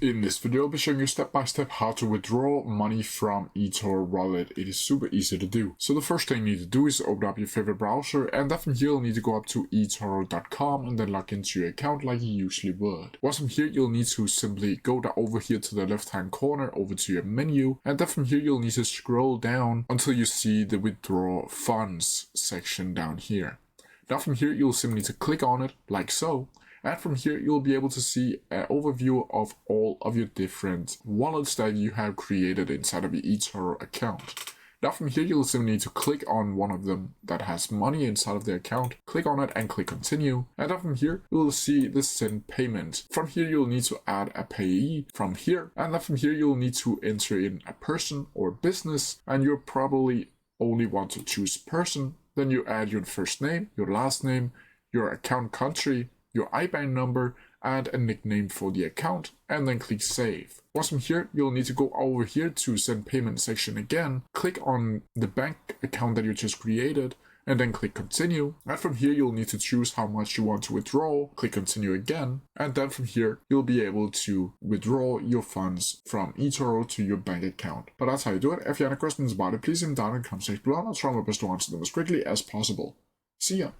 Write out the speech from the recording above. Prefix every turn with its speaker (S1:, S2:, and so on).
S1: In this video, I'll be showing you step by step how to withdraw money from Etoro wallet. It is super easy to do. So the first thing you need to do is open up your favorite browser, and then from here you'll need to go up to etoro.com and then log into your account like you usually would. Once from here, you'll need to simply go over here to the left hand corner over to your menu, and then from here you'll need to scroll down until you see the withdraw funds section down here. Now from here you'll simply need to click on it like so. And from here, you'll be able to see an overview of all of your different wallets that you have created inside of your Etoro account. Now from here, you'll simply need to click on one of them that has money inside of the account, click on it and click continue. And then from here, you'll see the send payment. From here, you'll need to add a payee from here. And then from here, you'll need to enter in a person or business, and you'll probably only want to choose person. Then you add your first name, your last name, your account country, your IBAN number, and a nickname for the account, and then click save. Once from here, you'll need to go over here to send payment section again, click on the bank account that you just created, and then click continue. And from here, you'll need to choose how much you want to withdraw, click continue again, and then from here, you'll be able to withdraw your funds from Etoro to your bank account. But that's how you do it. If you have any questions about it, please leave them down in the comment section below, and I'll try my best to answer them as quickly as possible. See ya!